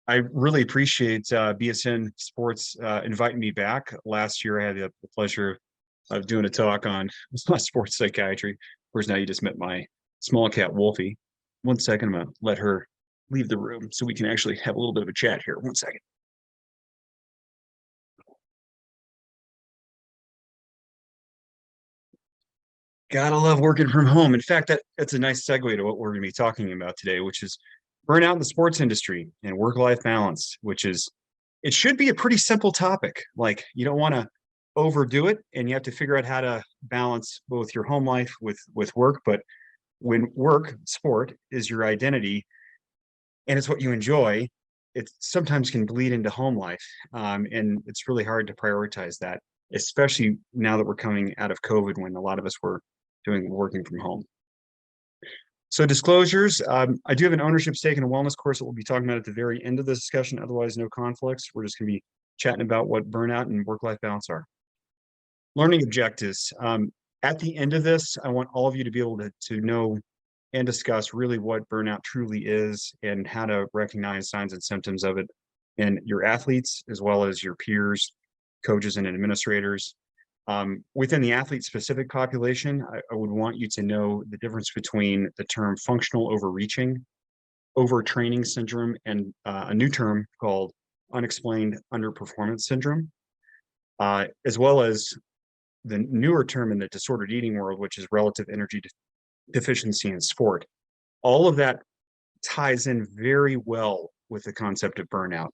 I really appreciate BSN Sports inviting me back. Last year, I had the pleasure of doing a talk on sports psychiatry. Of course, now you just met my small cat, Wolfie. 1 second, I'm going to let her leave the room so we can actually have a little bit of a chat here. 1 second. Gotta love working from home. In fact, that's a nice segue to what we're going to be talking about today, which is burnout in the sports industry and work-life balance, which is, it should be a pretty simple topic. Like, you don't want to overdo it, and you have to figure out how to balance both your home life with work. But when work, sport, is your identity and it's what you enjoy, it sometimes can bleed into home life. And it's really hard to prioritize that, especially now that we're coming out of COVID when a lot of us were working from home. So disclosures, I do have an ownership stake in a wellness course that we'll be talking about at the very end of the discussion. Otherwise, no conflicts. We're just going to be chatting about what burnout and work-life balance are. Learning objectives. At the end of this, I want all of you to be able to know and discuss really what burnout truly is and how to recognize signs and symptoms of it in your athletes, as well as your peers, coaches, and administrators. Within the athlete-specific population, I would want you to know the difference between the term functional overreaching, overtraining syndrome, and a new term called unexplained underperformance syndrome, as well as the newer term in the disordered eating world, which is relative energy deficiency in sport. All of that ties in very well with the concept of burnout.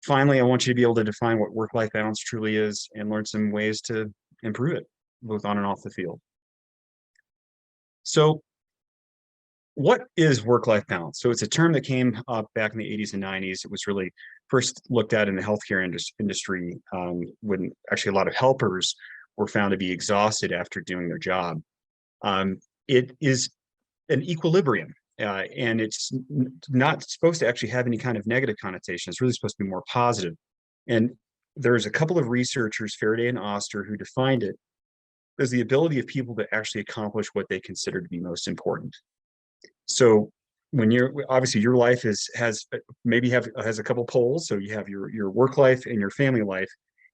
Finally, I want you to be able to define what work-life balance truly is and learn some ways to improve it, both on and off the field. So what is work-life balance? So it's a term that came up back in the 80s and 90s. It was really first looked at in the healthcare industry when actually a lot of helpers were found to be exhausted after doing their job. It is an equilibrium. And it's not supposed to actually have any kind of negative connotation. It's really supposed to be more positive. And there's a couple of researchers, Faraday and Oster, who defined it as the ability of people to actually accomplish what they consider to be most important. So when you're, obviously your life has a couple poles. So you have your work life and your family life,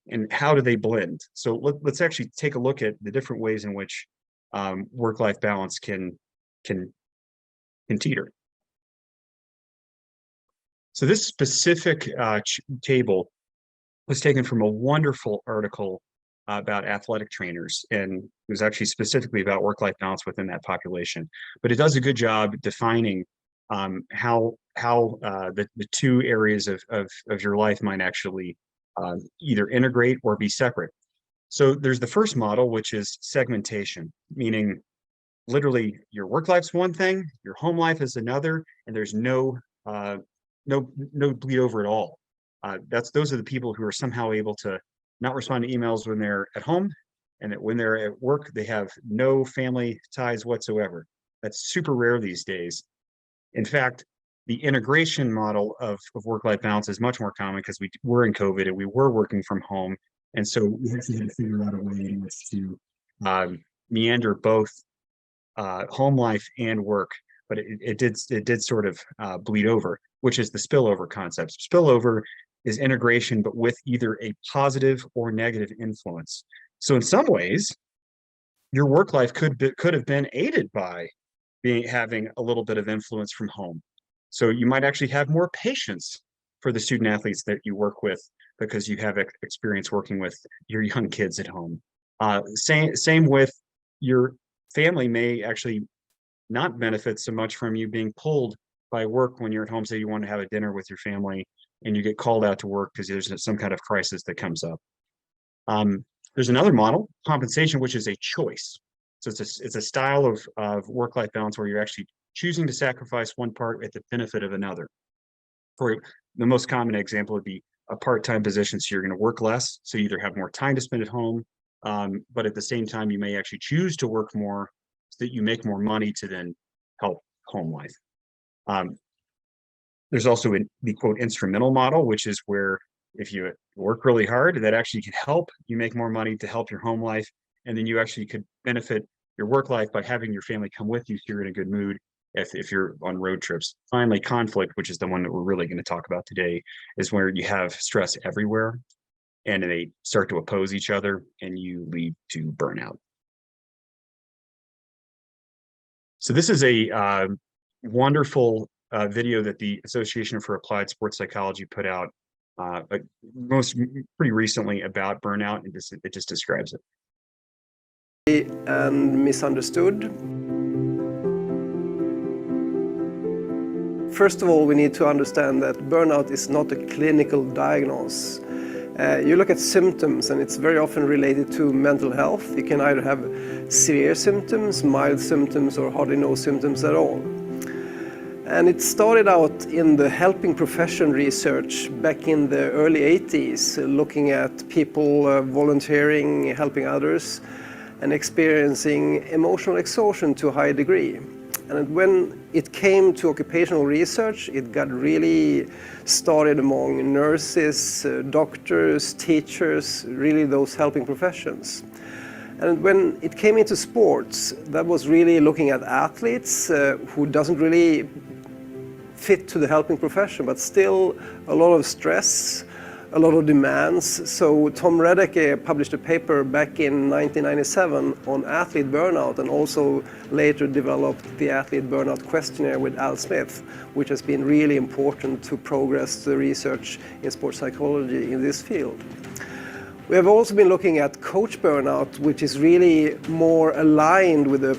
and how do they blend? So let's actually take a look at the different ways in which work-life balance can teeter. So this specific table was taken from a wonderful article about athletic trainers, and it was actually specifically about work-life balance within that population. But it does a good job defining how the two areas of your life might actually either integrate or be separate. So there's the first model, which is segmentation, meaning literally your work life's one thing, your home life is another, and there's no bleed over at all. Those are the people who are somehow able to not respond to emails when they're at home, and that when they're at work, they have no family ties whatsoever. That's super rare these days. In fact, the integration model of work-life balance is much more common because we were in COVID and we were working from home. And so we actually had to figure out a way in which to meander both home life and work, but it did sort of bleed over, which is the spillover concept. Spillover is integration, but with either a positive or negative influence. So in some ways, your work life could have been aided by having a little bit of influence from home. So you might actually have more patience for the student athletes that you work with because you have experience working with your young kids at home. Same with your family may actually not benefit so much from you being pulled by work when you're at home. Say you want to have a dinner with your family and you get called out to work because there's some kind of crisis that comes up. There's another model, compensation, which is a choice. So it's a style of work-life balance where you're actually choosing to sacrifice one part at the benefit of another. For the most common example would be a part-time position. So you're going to work less. So you either have more time to spend at home, but at the same time, you may actually choose to work more so that you make more money to then help home life. There's also the quote instrumental model, which is where if you work really hard, that actually can help you make more money to help your home life. And then you actually could benefit your work life by having your family come with you so you're in a good mood. if you're on road trips. Finally, conflict, which is the one that we're really going to talk about today, is where you have stress everywhere and they start to oppose each other and you lead to burnout. So this is a wonderful video that the Association for Applied Sports Psychology put out pretty recently about burnout, and it just describes it. And misunderstood. First of all, we need to understand that burnout is not a clinical diagnosis. You look at symptoms and it's very often related to mental health. You can either have severe symptoms, mild symptoms, or hardly no symptoms at all. And it started out in the helping profession research back in the early 80s, looking at people volunteering, helping others, and experiencing emotional exhaustion to a high degree. And when it came to occupational research, it got really started among nurses, doctors, teachers, really those helping professions. And when it came into sports, that was really looking at athletes who doesn't really fit to the helping profession, but still a lot of stress, a lot of demands. So Tom Redeke published a paper back in 1997 on athlete burnout, and also later developed the athlete burnout questionnaire with Al Smith, which has been really important to progress the research in sports psychology in this field. We have also been looking at coach burnout, which is really more aligned with the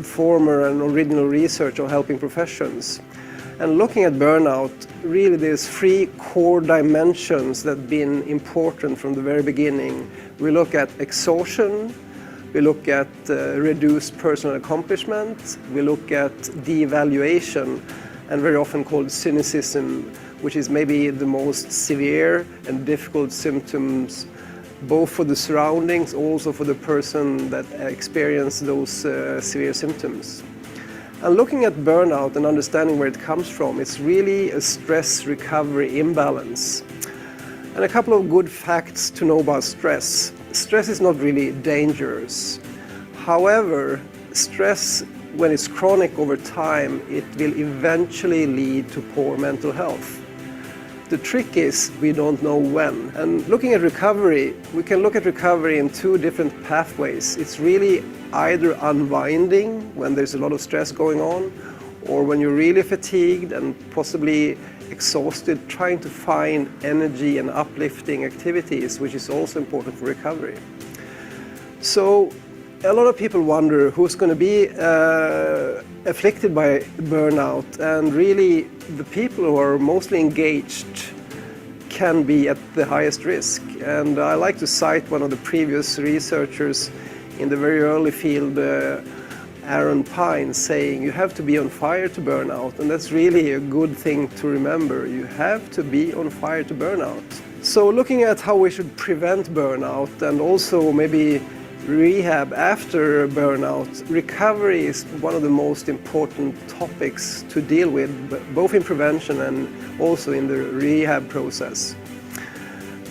former and original research on helping professions. And looking at burnout, really there's three core dimensions that have been important from the very beginning. We look at exhaustion, we look at reduced personal accomplishment, we look at devaluation, and very often called cynicism, which is maybe the most severe and difficult symptoms, both for the surroundings, also for the person that experiences those severe symptoms. And looking at burnout and understanding where it comes from, it's really a stress recovery imbalance. And a couple of good facts to know about stress. Stress is not really dangerous. However, stress, when it's chronic over time, it will eventually lead to poor mental health. The trick is we don't know when. And looking at recovery, we can look at recovery in two different pathways. It's really either unwinding when there's a lot of stress going on, or when you're really fatigued and possibly exhausted, trying to find energy and uplifting activities, which is also important for recovery. So a lot of people wonder who's going to be afflicted by burnout, and really the people who are mostly engaged can be at the highest risk. And I like to cite one of the previous researchers in the very early field, Aaron Pine, saying you have to be on fire to burn out. And that's really a good thing to remember. You have to be on fire to burn out. So looking at how we should prevent burnout and also maybe rehab after burnout, recovery is one of the most important topics to deal with, both in prevention and also in the rehab process.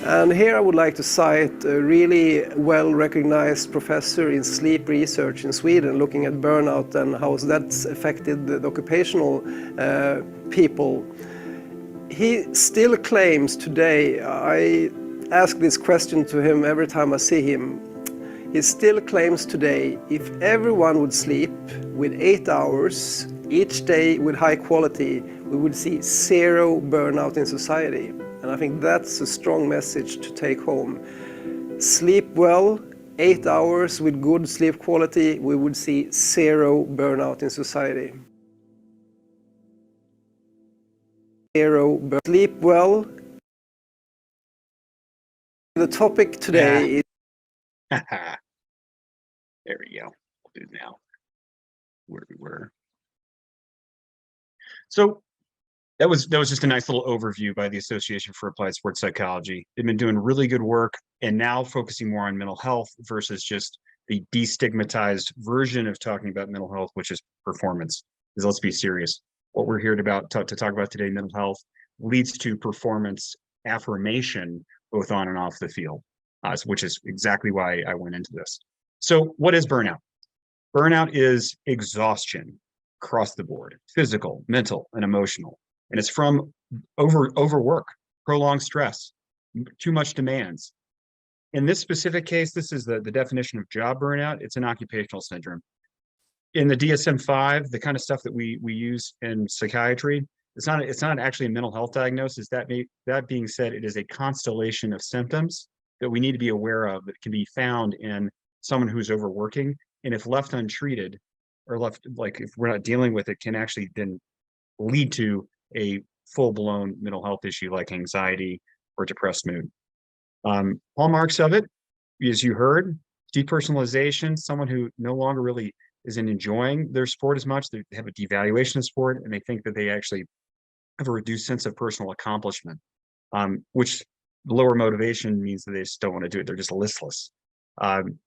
And here I would like to cite a really well-recognized professor in sleep research in Sweden, looking at burnout and how that's affected the occupational people. He still claims today, I ask this question to him every time I see him, he still claims today, if everyone would sleep with 8 hours each day with high quality, we would see zero burnout in society. And I think that's a strong message to take home. Sleep well, 8 hours with good sleep quality, we would see zero burnout in society. Sleep well. The topic today is... There we go. We'll do it now. Where we were. So that was just a nice little overview by the Association for Applied Sports Psychology. They've been doing really good work and now focusing more on mental health versus just the destigmatized version of talking about mental health, which is performance. Because let's be serious. What we're here to talk about today, mental health, leads to performance affirmation, both on and off the field, which is exactly why I went into this. So what is burnout? Burnout is exhaustion. across the board, physical, mental, and emotional. And it's from overwork, prolonged stress, too much demands. In this specific case, this is the definition of job burnout. It's an occupational syndrome. In the DSM-5, the kind of stuff that we use in psychiatry, it's not actually a mental health diagnosis. That being said, it is a constellation of symptoms that we need to be aware of that can be found in someone who's overworking. And if left untreated, or left, like if we're not dealing with it, can actually then lead to a full-blown mental health issue like anxiety or depressed mood. Hallmarks of it, as you heard, depersonalization, someone who no longer really isn't enjoying their sport as much. They have a devaluation of sport, and they think that they actually have a reduced sense of personal accomplishment, which lower motivation means that they just don't want to do it. They're just listless.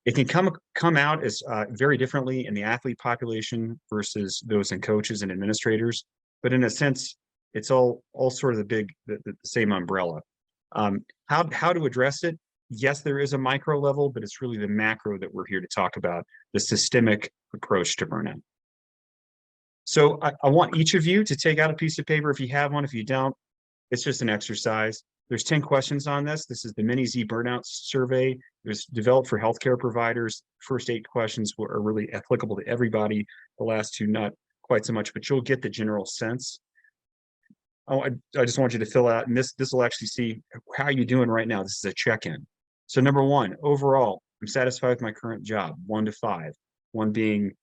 It can come out as very differently in the athlete population versus those in coaches and administrators, but in a sense, it's all sort of the same umbrella. How to address it? Yes, there is a micro level, but it's really the macro that we're here to talk about, the systemic approach to burnout. So I want each of you to take out a piece of paper if you have one. If you don't, it's just an exercise. There's 10 questions on this. This is the Mini Z Burnout Survey. It was developed for healthcare providers. First 8 questions are really applicable to everybody. The last 2, not quite so much, but you'll get the general sense. I just want you to fill out, and this will actually see how you're doing right now. This is a check-in. So number 1, overall, I'm satisfied with my current job, 1 to 5. 1 being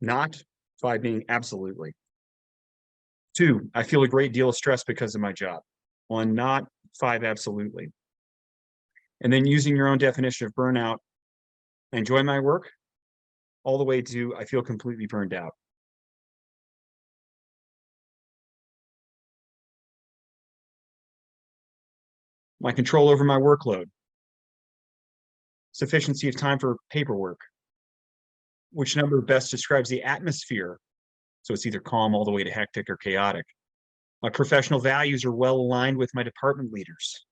not, 5 being absolutely. 2, I feel a great deal of stress because of my job. 1 not, 5 absolutely. And then using your own definition of burnout, I enjoy my work, all the way to I feel completely burned out. My control over my workload, sufficiency of time for paperwork, which number best describes the atmosphere. So it's either calm all the way to hectic or chaotic. My professional values are well aligned with my department leaders.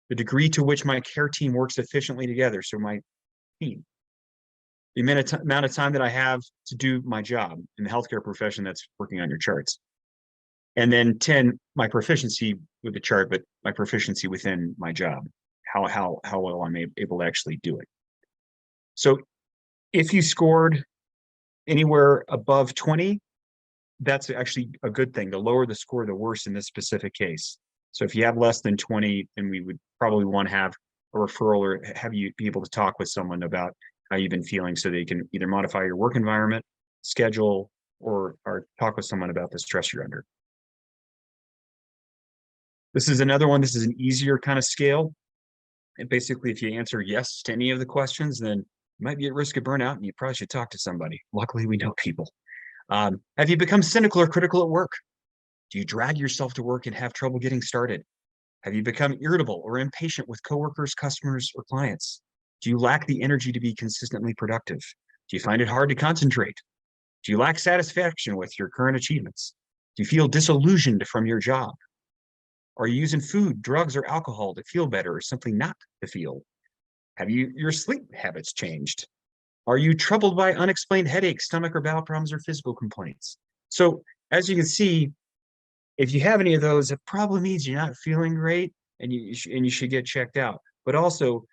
The degree to which my care team works efficiently together, so my team. The amount of time that I have to do my job in the healthcare profession, that's working on your charts. And then 10, my proficiency with the chart, but my proficiency within my job, how well I'm able to actually do it. So if you scored anywhere above 20, that's actually a good thing. The lower the score, the worse in this specific case. So if you have less than 20, then we would probably want to have a referral or have you be able to talk with someone about how you've been feeling so they can either modify your work environment, schedule, or talk with someone about the stress you're under. This is another one. This is an easier kind of scale. And basically, if you answer yes to any of the questions, then you might be at risk of burnout and you probably should talk to somebody. Luckily, we know people. Have you become cynical or critical at work? Do you drag yourself to work and have trouble getting started? Have you become irritable or impatient with coworkers, customers, or clients? Do you lack the energy to be consistently productive? Do you find it hard to concentrate? Do you lack satisfaction with your current achievements? Do you feel disillusioned from your job? Are you using food, drugs, or alcohol to feel better or simply not to feel? Have your sleep habits changed? Are you troubled by unexplained headaches, stomach or bowel problems, or physical complaints? So as you can see, if you have any of those, it probably means you're not feeling great and you should get checked out. But also,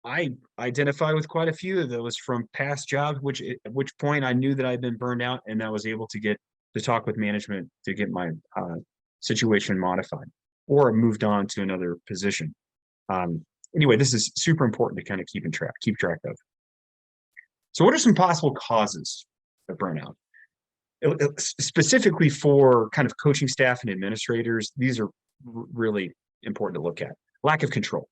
I identify with quite a few of those from past jobs, at which point I knew that I'd been burned out and I was able to get to talk with management to get my situation modified or moved on to another position. Anyway, this is super important to kind of keep track of. So what are some possible causes of burnout? Specifically for kind of coaching staff and administrators, these are really important to look at. Lack of control.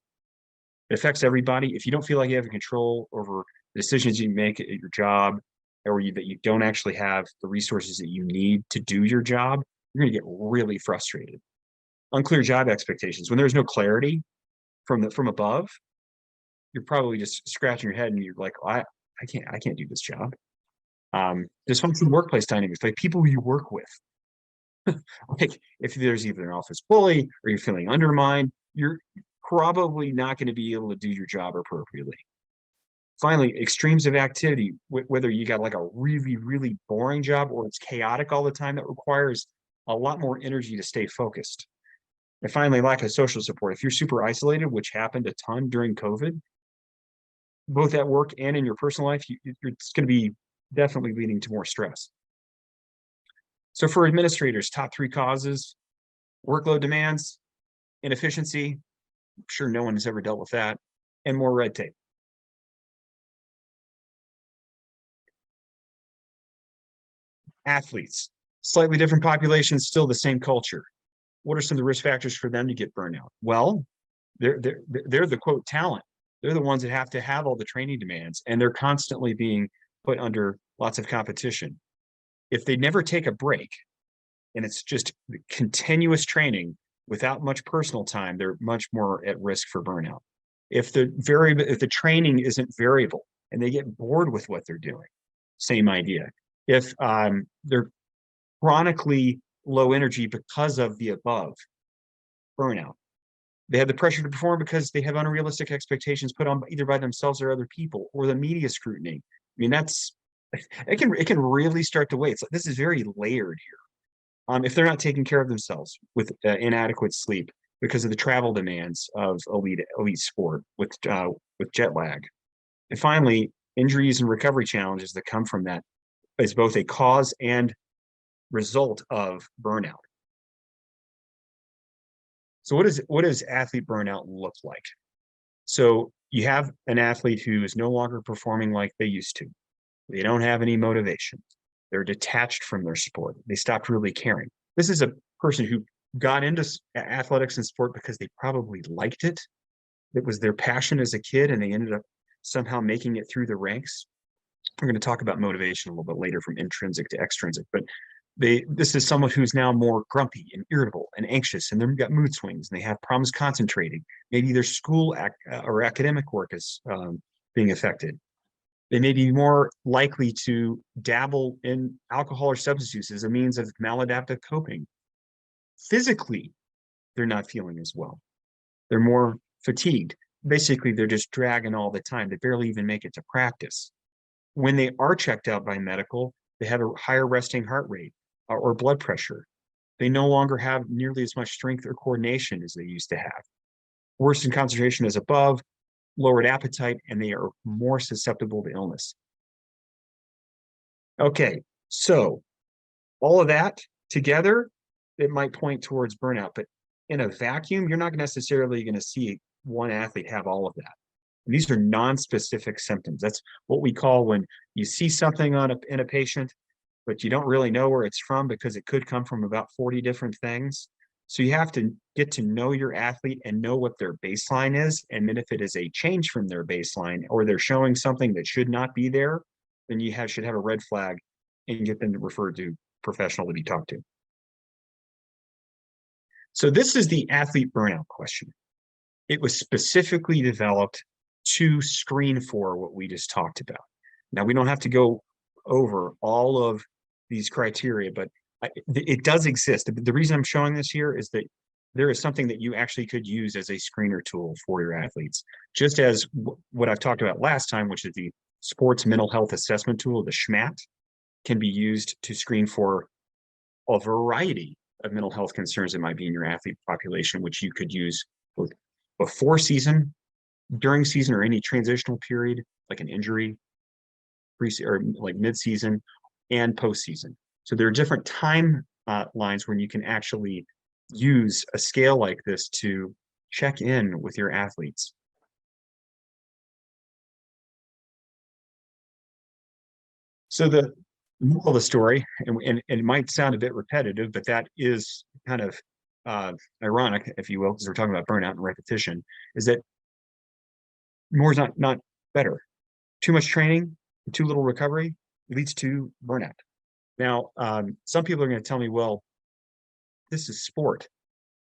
It affects everybody. If you don't feel like you have control over the decisions you make at your job, or that you don't actually have the resources that you need to do your job, you're going to get really frustrated. Unclear job expectations. When there's no clarity from above, you're probably just scratching your head and you're like, I can't do this job. Dysfunctional workplace dynamics, like people you work with. Like if there's either an office bully or you're feeling undermined, you're probably not going to be able to do your job appropriately. Finally, extremes of activity, whether you got like a really, really boring job or it's chaotic all the time, that requires a lot more energy to stay focused. And finally, lack of social support. If you're super isolated, which happened a ton during COVID, both at work and in your personal life, it's going to be definitely leading to more stress. So for administrators, top 3 causes: workload demands, inefficiency, I'm sure no one has ever dealt with that, and more red tape. Athletes, slightly different populations, still the same culture. What are some of the risk factors for them to get burnout? Well, they're the quote talent. They're the ones that have to have all the training demands, and they're constantly being put under lots of competition. If they never take a break and it's just continuous training without much personal time, they're much more at risk for burnout. If the training isn't variable and they get bored with what they're doing, same idea. If they're chronically low energy because of the above, burnout. They have the pressure to perform because they have unrealistic expectations put on either by themselves or other people, or the media scrutiny. I mean, it can really start to weigh. It's like, this is very layered here. If they're not taking care of themselves with inadequate sleep because of the travel demands of elite sport with jet lag. And finally, injuries and recovery challenges that come from that is both a cause and result of burnout. So what does athlete burnout look like? So you have an athlete who is no longer performing like they used to. They don't have any motivation. They're detached from their sport. They stopped really caring. This is a person who got into athletics and sport because they probably liked it. It was their passion as a kid, and they ended up somehow making it through the ranks. We're going to talk about motivation a little bit later, from intrinsic to extrinsic, but this is someone who's now more grumpy and irritable and anxious, and they've got mood swings, and they have problems concentrating. Maybe their school or academic work is being affected. They may be more likely to dabble in alcohol or substance use as a means of maladaptive coping. Physically, they're not feeling as well. They're more fatigued. Basically, they're just dragging all the time. They barely even make it to practice. When they are checked out by medical, they have a higher resting heart rate or blood pressure. They no longer have nearly as much strength or coordination as they used to have. Worsened concentration is above, lowered appetite, and they are more susceptible to illness. Okay, so all of that together, it might point towards burnout, but in a vacuum, you're not necessarily going to see one athlete have all of that. And these are non-specific symptoms. That's what we call when you see something in a patient, but you don't really know where it's from because it could come from about 40 different things. So you have to get to know your athlete and know what their baseline is. And then if it is a change from their baseline, or they're showing something that should not be there, then you should have a red flag and get them to refer to professional to be talked to. So this is the athlete burnout question. It was specifically developed to screen for what we just talked about. Now, we don't have to go over all of these criteria, but it does exist. The reason I'm showing this here is that there is something that you actually could use as a screener tool for your athletes, just as what I've talked about last time, which is the sports mental health assessment tool, the SMAT, can be used to screen for a variety of mental health concerns that might be in your athlete population, which you could use both before season, during season, or any transitional period, like an injury, or like mid-season, and post-season. So there are different time lines when you can actually use a scale like this to check in with your athletes. So the moral of the story, and it might sound a bit repetitive, but that is kind of ironic, if you will, because we're talking about burnout and repetition, is that more is not better. Too much training, too little recovery leads to burnout. Now, some people are going to tell me, well, this is sport.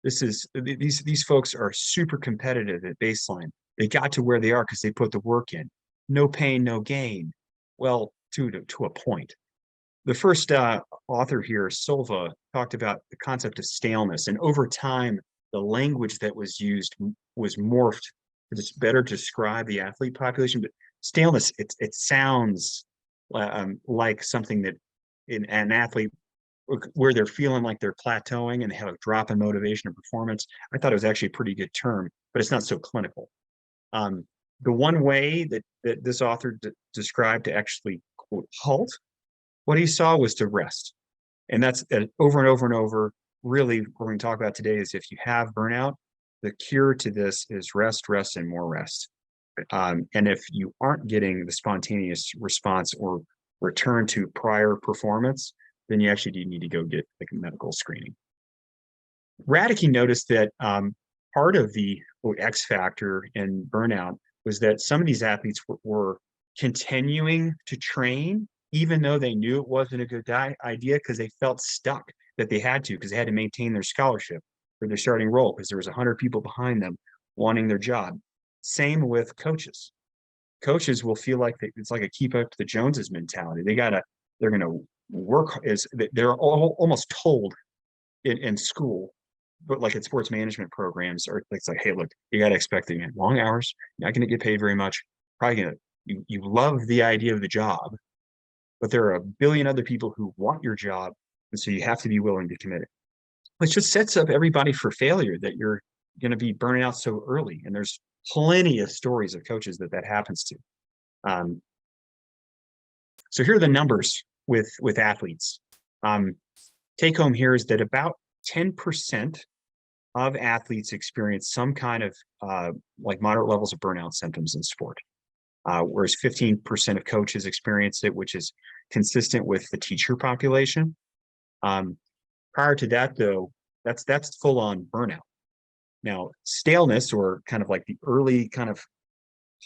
These folks are super competitive at baseline. They got to where they are because they put the work in. No pain, no gain. Well, to a point. The first author here, Silva, talked about the concept of staleness, and over time, the language that was used was morphed to just better describe the athlete population. But staleness, it sounds like something that in an athlete where they're feeling like they're plateauing and they have a drop in motivation or performance. I thought it was actually a pretty good term, but it's not so clinical. The one way that this author described to actually, quote, halt what he saw was to rest. And that's over and over and over. Really, what we're going to talk about today is if you have burnout, the cure to this is rest, rest, and more rest. And if you aren't getting the spontaneous response or return to prior performance, then you actually do need to go get like a medical screening. Radke noticed that part of the X factor in burnout was that some of these athletes were continuing to train, even though they knew it wasn't a good idea, because they felt stuck that they had to, because they had to maintain their scholarship or their starting role, because there was 100 people behind them wanting their job. Same with coaches. Coaches will feel like it's like a keep up to the Joneses mentality. They're going to work they're almost told in school, but like in sports management programs, or it's like, hey, look, you got to expect them long hours. You're not going to get paid very much. Probably gonna you love the idea of the job, but there are a billion other people who want your job, and so you have to be willing to commit it. Which just sets up everybody for failure, that you're going to be burning out so early. And there's plenty of stories of coaches that happens to. So here are the numbers with athletes. Take home here is that about 10% of athletes experience some kind of like moderate levels of burnout symptoms in sport, whereas 15% of coaches experience it, which is consistent with the teacher population. Prior to that, though, that's full-on burnout. Now, staleness, or kind of like the early kind of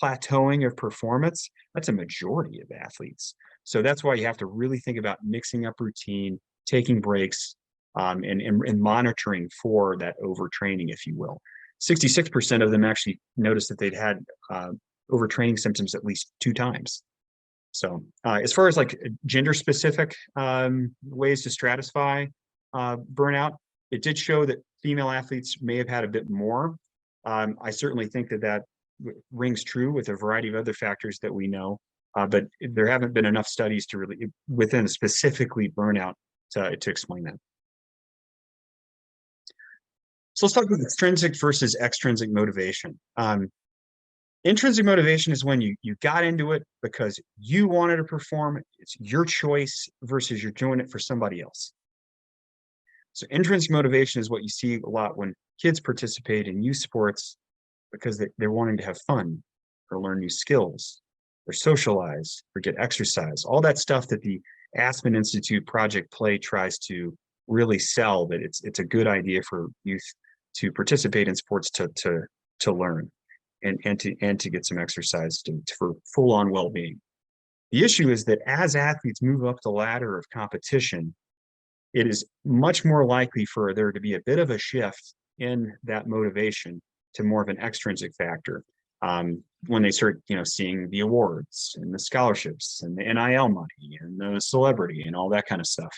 plateauing of performance, that's a majority of athletes. So that's why you have to really think about mixing up routine, taking breaks, and monitoring for that overtraining, if you will. 66% of them actually noticed that they'd had overtraining symptoms at least 2 times. So as far as like gender-specific ways to stratify burnout, it did show that female athletes may have had a bit more. I certainly think that rings true with a variety of other factors that we know, but there haven't been enough studies to really, within specifically burnout, to explain that. So let's talk about extrinsic versus extrinsic motivation. Intrinsic motivation is when you got into it because you wanted to perform. It's your choice versus you're doing it for somebody else. So intrinsic motivation is what you see a lot when kids participate in youth sports because they're wanting to have fun or learn new skills or socialize or get exercise. All that stuff that the Aspen Institute Project Play tries to really sell, that it's a good idea for youth to participate in sports to learn and to get some exercise for full-on well-being. The issue is that as athletes move up the ladder of competition, it is much more likely for there to be a bit of a shift in that motivation to more of an extrinsic factor when they start, seeing the awards and the scholarships and the NIL money and the celebrity and all that kind of stuff.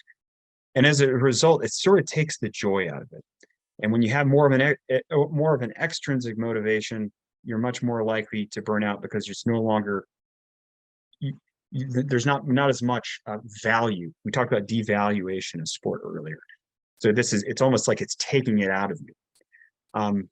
And as a result, it sort of takes the joy out of it. And when you have more of an extrinsic motivation, you're much more likely to burn out because it's no longer there's not as much value. We talked about devaluation of sport earlier. So it's almost like it's taking it out of you.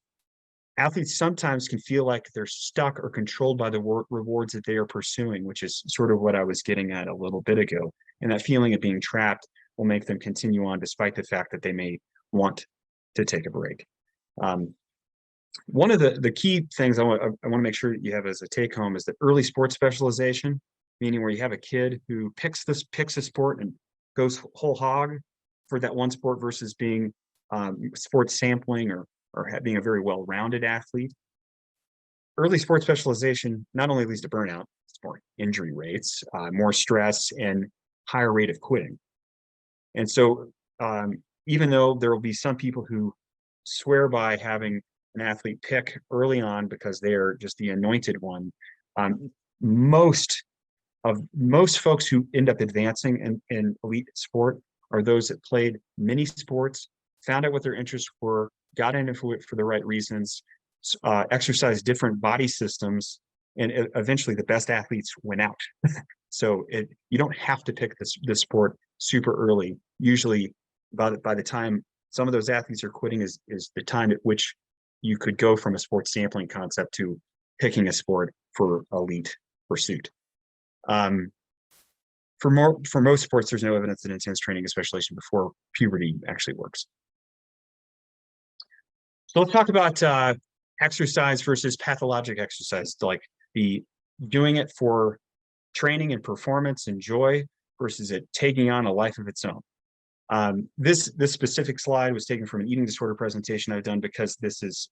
Athletes sometimes can feel like they're stuck or controlled by the rewards that they are pursuing, which is sort of what I was getting at a little bit ago. And that feeling of being trapped will make them continue on despite the fact that they may want to take a break. One of the key things I want to make sure that you have as a take home is that early sports specialization, meaning where you have a kid who picks a sport and goes whole hog for that one sport versus being sports sampling or being a very well-rounded athlete. Early sports specialization not only leads to burnout, it's more injury rates, more stress, and higher rate of quitting. And so even though there will be some people who swear by having an athlete pick early on because they're just the anointed one, most folks who end up advancing in elite sport are those that played many sports, found out what their interests were, got into it for the right reasons, exercised different body systems, and eventually the best athletes win out. So you don't have to pick this sport super early. Usually by the time some of those athletes are quitting is the time at which you could go from a sports sampling concept to picking a sport for elite pursuit. For most sports, there's no evidence that intense training, especially before puberty, actually works. So let's talk about exercise versus pathologic exercise, like the doing it for training and performance and joy versus it taking on a life of its own. This specific slide was taken from an eating disorder presentation I've done because this is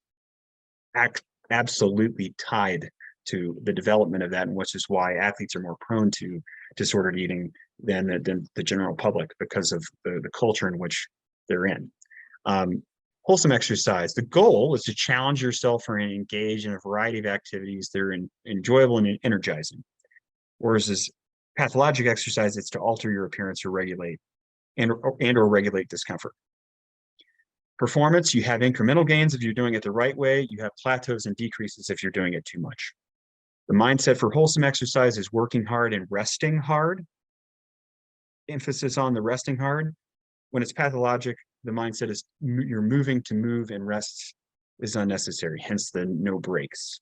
absolutely tied to the development of that, and which is why athletes are more prone to disordered eating than the general public because of the culture in which they're in. Wholesome exercise. The goal is to challenge yourself and engage in a variety of activities that are enjoyable and energizing. Whereas this pathologic exercise, it's to alter your appearance or regulate or regulate discomfort. Performance, you have incremental gains if you're doing it the right way. You have plateaus and decreases if you're doing it too much. The mindset for wholesome exercise is working hard and resting hard. Emphasis on the resting hard. When it's pathologic, the mindset is you're moving to move, and rest is unnecessary, hence the no breaks.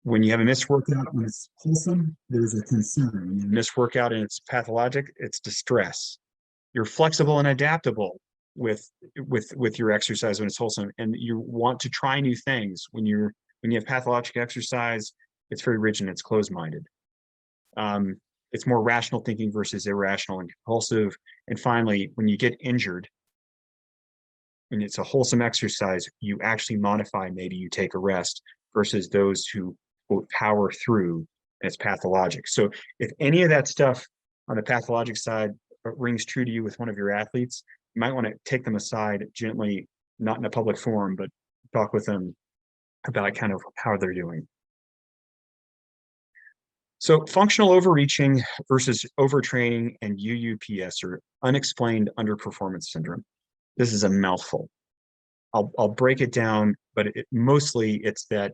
When you have a missed workout, when it's wholesome, there's a concern. When you miss workout and it's pathologic, it's distress. You're flexible and adaptable with your exercise when it's wholesome, and you want to try new things. When you have pathologic exercise, it's very rigid and it's closed-minded. It's more rational thinking versus irrational and compulsive. And finally, when you get injured and it's a wholesome exercise, you actually modify, maybe you take a rest, versus those who power through and it's pathologic. So if any of that stuff on the pathologic side rings true to you with one of your athletes, you might want to take them aside gently, not in a public forum, but talk with them about kind of how they're doing. So functional overreaching versus overtraining and UUPS, or unexplained underperformance syndrome. This is a mouthful. I'll break it down, but mostly it's that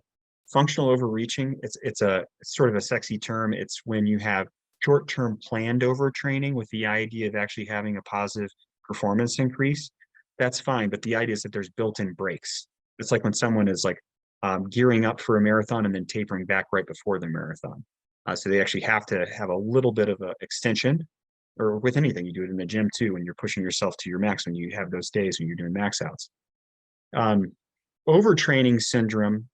functional overreaching. It's sort of a sexy term. It's when you have short-term planned overtraining with the idea of actually having a positive performance increase. That's fine, but the idea is that there's built-in breaks. It's like when someone is like gearing up for a marathon and then tapering back right before the marathon. So they actually have to have a little bit of an extension, or with anything, you do it in the gym too, when you're pushing yourself to your max, when you have those days when you're doing max outs. Overtraining syndrome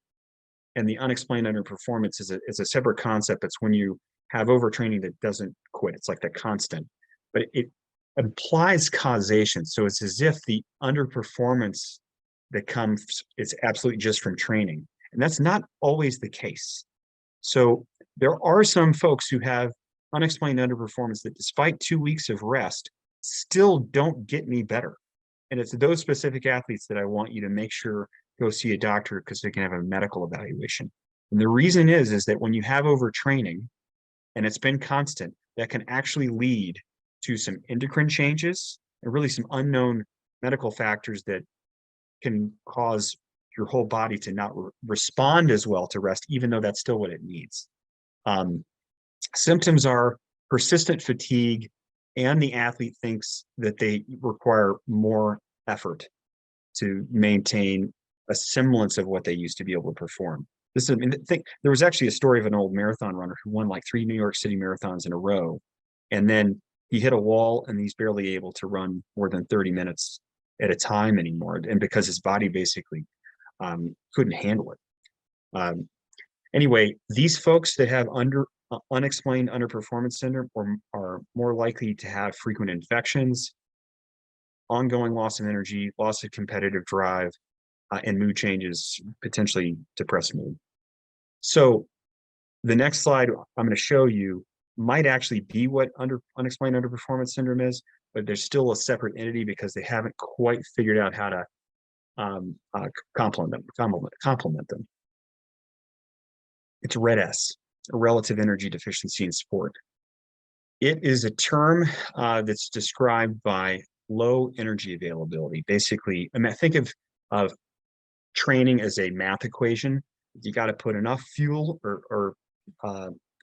and the unexplained underperformance is a separate concept. It's when you have overtraining that doesn't quit. It's like the constant, but it implies causation. So it's as if the underperformance that comes, it's absolutely just from training. And that's not always the case. So there are some folks who have unexplained underperformance that despite 2 weeks of rest, still don't get any better. And it's those specific athletes that I want you to make sure go see a doctor, because they can have a medical evaluation. And the reason is that when you have overtraining and it's been constant, that can actually lead to some endocrine changes and really some unknown medical factors that can cause your whole body to not respond as well to rest, even though that's still what it needs. Symptoms are persistent fatigue, and the athlete thinks that they require more effort to maintain a semblance of what they used to be able to perform. This is, there was actually a story of an old marathon runner who won like 3 New York City marathons in a row, and then he hit a wall and he's barely able to run more than 30 minutes at a time anymore, and because his body basically couldn't handle it. Anyway, these folks that have unexplained underperformance syndrome are more likely to have frequent infections, ongoing loss of energy, loss of competitive drive, and mood changes, potentially depressed mood. So the next slide I'm going to show you might actually be what unexplained underperformance syndrome is, but there's still a separate entity because they haven't quite figured out how to complement them. It's RED-S, relative energy deficiency in sport. It is a term that's described by low energy availability. Basically, I mean, think of training as a math equation. You got to put enough fuel or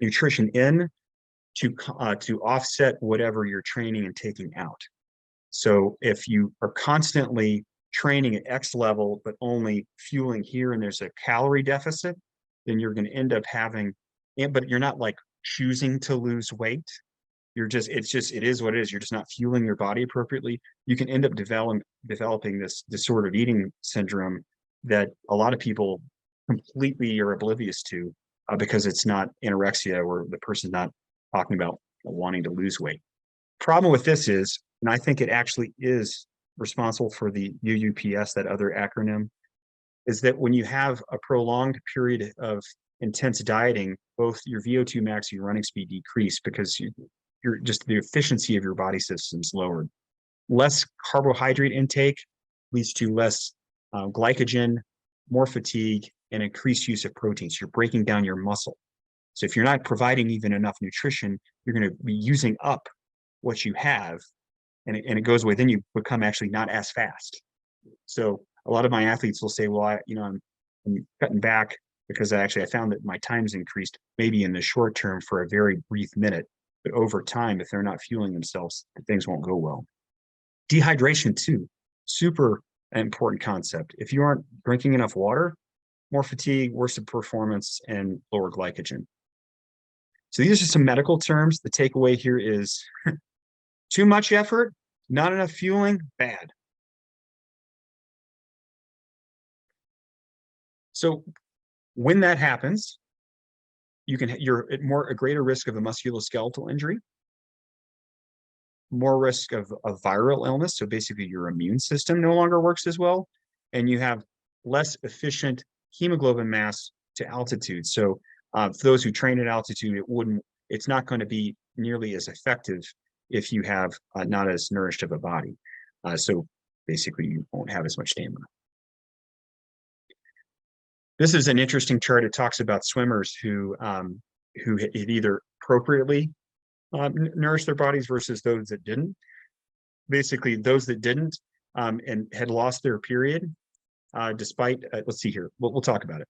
nutrition in to offset whatever you're training and taking out. So if you are constantly training at X level, but only fueling here and there's a calorie deficit, then you're going to end up having, but you're not like choosing to lose weight. You're just, it is what it is. You're just not fueling your body appropriately. You can end up developing this disordered eating syndrome that a lot of people completely are oblivious to because it's not anorexia or the person's not talking about wanting to lose weight. Problem with this is, and I think it actually is responsible for the UUPS, that other acronym, is that when you have a prolonged period of intense dieting, both your VO2 max and your running speed decrease because you're just the efficiency of your body system's lowered. Less carbohydrate intake leads to less glycogen, more fatigue, and increased use of proteins. You're breaking down your muscle. So if you're not providing even enough nutrition, you're going to be using up what you have, and it goes away. Then you become actually not as fast. So a lot of my athletes will say, well, I'm cutting back because I found that my time's increased maybe in the short term for a very brief minute, but over time, if they're not fueling themselves, things won't go well. Dehydration too, super important concept. If you aren't drinking enough water, more fatigue, worse performance, and lower glycogen. So these are some medical terms. The takeaway here is too much effort, not enough fueling, bad. So when that happens, you're at a greater risk of a musculoskeletal injury, more risk of viral illness. So basically your immune system no longer works as well, and you have less efficient hemoglobin mass to altitude. So for those who train at altitude, it's not going to be nearly as effective if you have not as nourished of a body. So basically you won't have as much stamina. This is an interesting chart. It talks about swimmers who had either appropriately nourished their bodies versus those that didn't. Basically, those that didn't and had lost their period, despite, let's see here, we'll talk about it.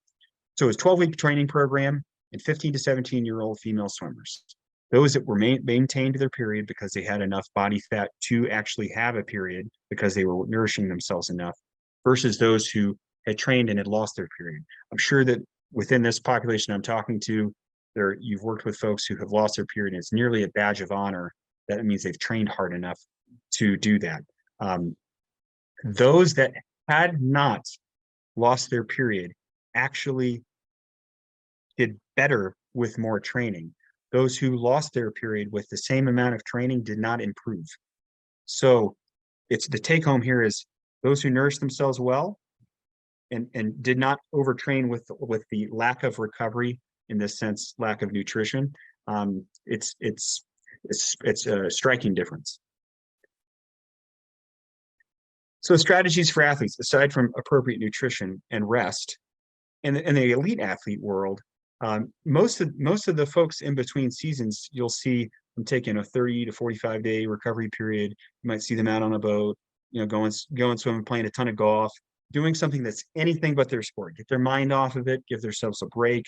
So it was a 12-week training program and 15 to 17-year-old female swimmers. Those that were maintained their period because they had enough body fat to actually have a period because they were nourishing themselves enough, versus those who had trained and had lost their period. I'm sure that within this population I'm talking to, you've worked with folks who have lost their period, and it's nearly a badge of honor. That means they've trained hard enough to do that. Those that had not lost their period actually did better with more training. Those who lost their period with the same amount of training did not improve. So it's the take home here is those who nourished themselves well and did not overtrain with the lack of recovery, in this sense, lack of nutrition, it's a striking difference. So strategies for athletes, aside from appropriate nutrition and rest, in the elite athlete world, most of the folks in between seasons, you'll see them taking a 30 to 45-day recovery period. You might see them out on a boat, going swimming, playing a ton of golf, doing something that's anything but their sport. Get their mind off of it, give themselves a break,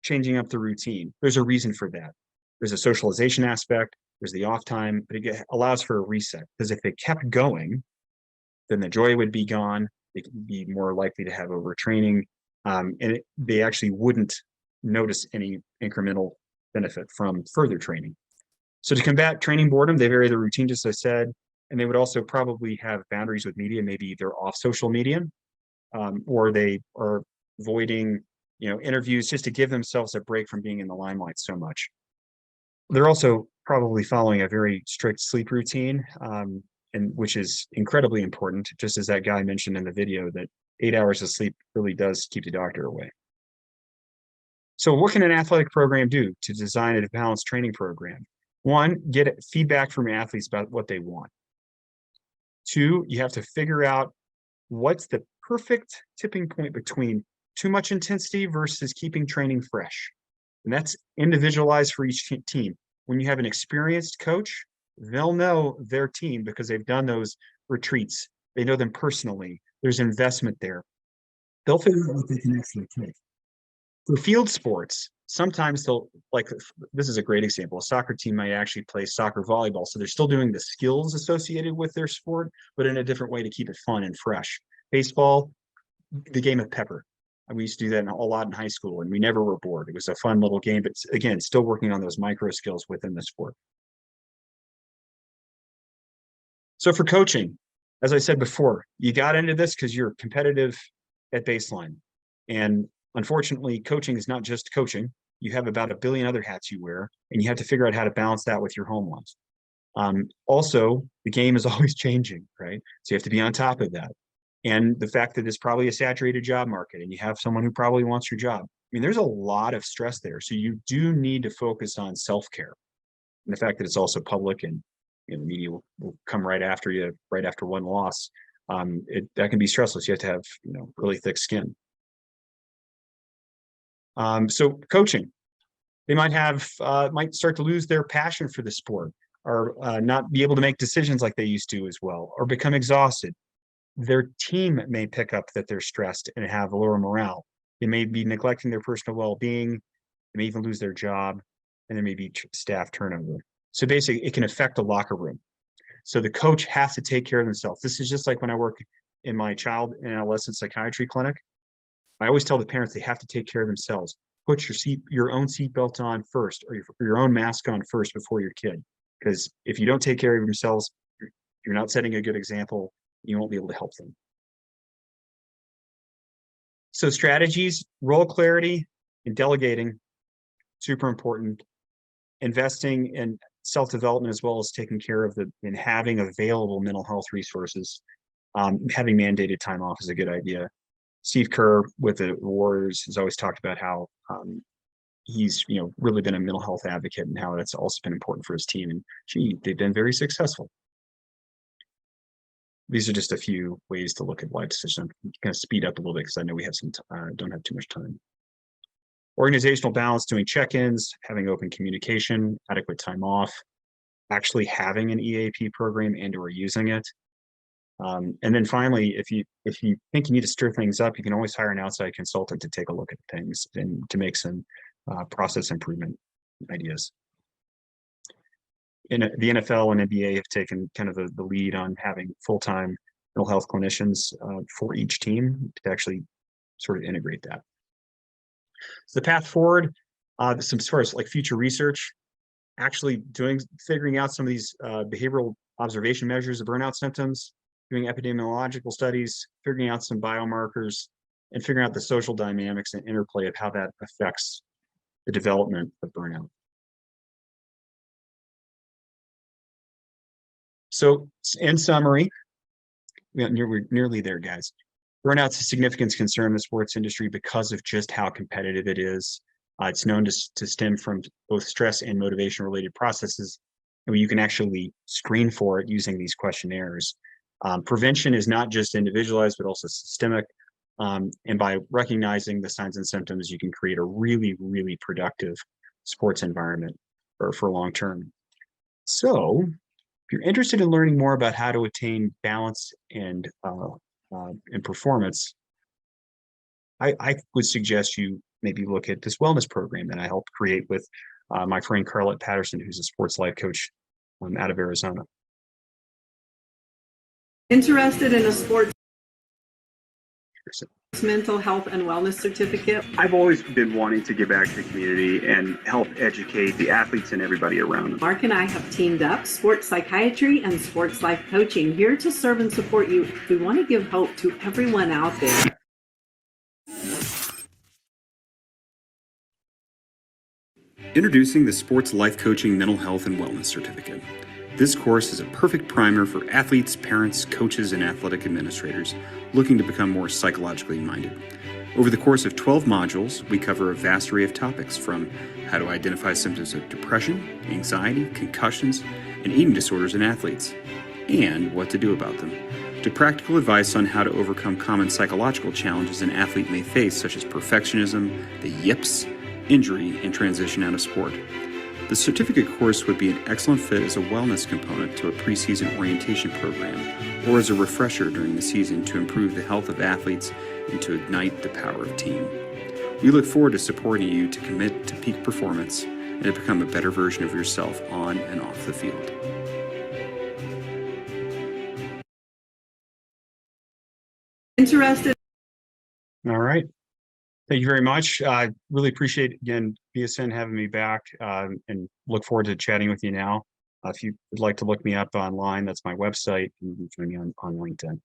changing up the routine. There's a reason for that. There's a socialization aspect, there's the off time, but it allows for a reset. Because if they kept going, then the joy would be gone. They could be more likely to have overtraining, and they actually wouldn't notice any incremental benefit from further training. So to combat training boredom, they vary the routine, just as I said, and they would also probably have boundaries with media. Maybe they're off social media, or they are avoiding interviews just to give themselves a break from being in the limelight so much. They're also probably following a very strict sleep routine, and which is incredibly important, just as that guy mentioned in the video, that 8 hours of sleep really does keep the doctor away. So what can an athletic program do to design a balanced training program? One, get feedback from athletes about what they want. Two, you have to figure out what's the perfect tipping point between too much intensity versus keeping training fresh. And that's individualized for each team. When you have an experienced coach, they'll know their team because they've done those retreats. They know them personally. There's investment there. they'll figure out what they can actually take. For field sports, sometimes they'll, like, this is a great example. A soccer team might actually play soccer volleyball. So they're still doing the skills associated with their sport, but in a different way to keep it fun and fresh. Baseball, the game of pepper. We used to do that a lot in high school, and we never were bored. It was a fun little game, but again, still working on those micro skills within the sport. So for coaching, as I said before, you got into this because you're competitive at baseline. And unfortunately, coaching is not just coaching. You have about 1 billion other hats you wear, and you have to figure out how to balance that with your home life. Also, the game is always changing, right? So you have to be on top of that. And the fact that it's probably a saturated job market and you have someone who probably wants your job. I mean, there's a lot of stress there. So you do need to focus on self-care. And the fact that it's also public, and the media will come right after you, right after one loss. That can be stressful. You have to have, really thick skin. So coaching, they might start to lose their passion for the sport, or not be able to make decisions like they used to as well, or become exhausted. Their team may pick up that they're stressed and have lower morale. They may be neglecting their personal well-being. They may even lose their job, and there may be staff turnover. So basically, it can affect the locker room. So the coach has to take care of themselves. This is just like when I work in my child and adolescent psychiatry clinic. I always tell the parents they have to take care of themselves. Put your own seatbelt on first, or your own mask on first before your kid. Because if you don't take care of yourselves, you're not setting a good example. You won't be able to help them. So strategies, role clarity, and delegating, super important. Investing in self-development, as well as taking care of and having available mental health resources. Having mandated time off is a good idea. Steve Kerr with the Warriors has always talked about how he's really been a mental health advocate, and how that's also been important for his team. And they've been very successful. These are just a few ways to look at life decisions. I'm going to speed up a little bit because I know we have don't have too much time. Organizational balance, doing check-ins, having open communication, adequate time off, actually having an EAP program and/or using it. And then finally, if you think you need to stir things up, you can always hire an outside consultant to take a look at things and to make some process improvement ideas. In the NFL and NBA have taken kind of the lead on having full-time mental health clinicians for each team to actually sort of integrate that. So the path forward, as far as like future research, actually figuring out some of these behavioral observation measures of burnout symptoms, doing epidemiological studies, figuring out some biomarkers, and figuring out the social dynamics and interplay of how that affects the development of burnout. So in summary, we're nearly there, guys. Burnout's a significant concern in the sports industry because of just how competitive it is. It's known to stem from both stress and motivation-related processes, and you can actually screen for it using these questionnaires. Prevention is not just individualized, but also systemic. And by recognizing the signs and symptoms, you can create a really, really productive sports environment for long term. So if you're interested in learning more about how to attain balance and performance, I would suggest you maybe look at this wellness program that I helped create with my friend Carlette Patterson, who's a sports life coach out of Arizona. Interested in a sports mental health and wellness certificate? I've always been wanting to give back to the community and help educate the athletes and everybody around them. Mark and I have teamed up, Sports Psychiatry and Sports Life Coaching, here to serve and support you. We want to give hope to everyone out there. Introducing the Sports Life Coaching Mental Health and Wellness Certificate. This course is a perfect primer for athletes, parents, coaches, and athletic administrators looking to become more psychologically minded. Over the course of 12 modules, we cover a vast array of topics, from how to identify symptoms of depression, anxiety, concussions, and eating disorders in athletes, and what to do about them, to practical advice on how to overcome common psychological challenges an athlete may face, such as perfectionism, the yips, injury, and transition out of sport. The certificate course would be an excellent fit as a wellness component to a preseason orientation program or as a refresher during the season to improve the health of athletes and to ignite the power of team. We look forward to supporting you to commit to peak performance and to become a better version of yourself on and off the field. Interested? All right. Thank you very much. I really appreciate, again, BSN having me back, and look forward to chatting with you now. If you would like to look me up online, that's my website, and you can find me on LinkedIn.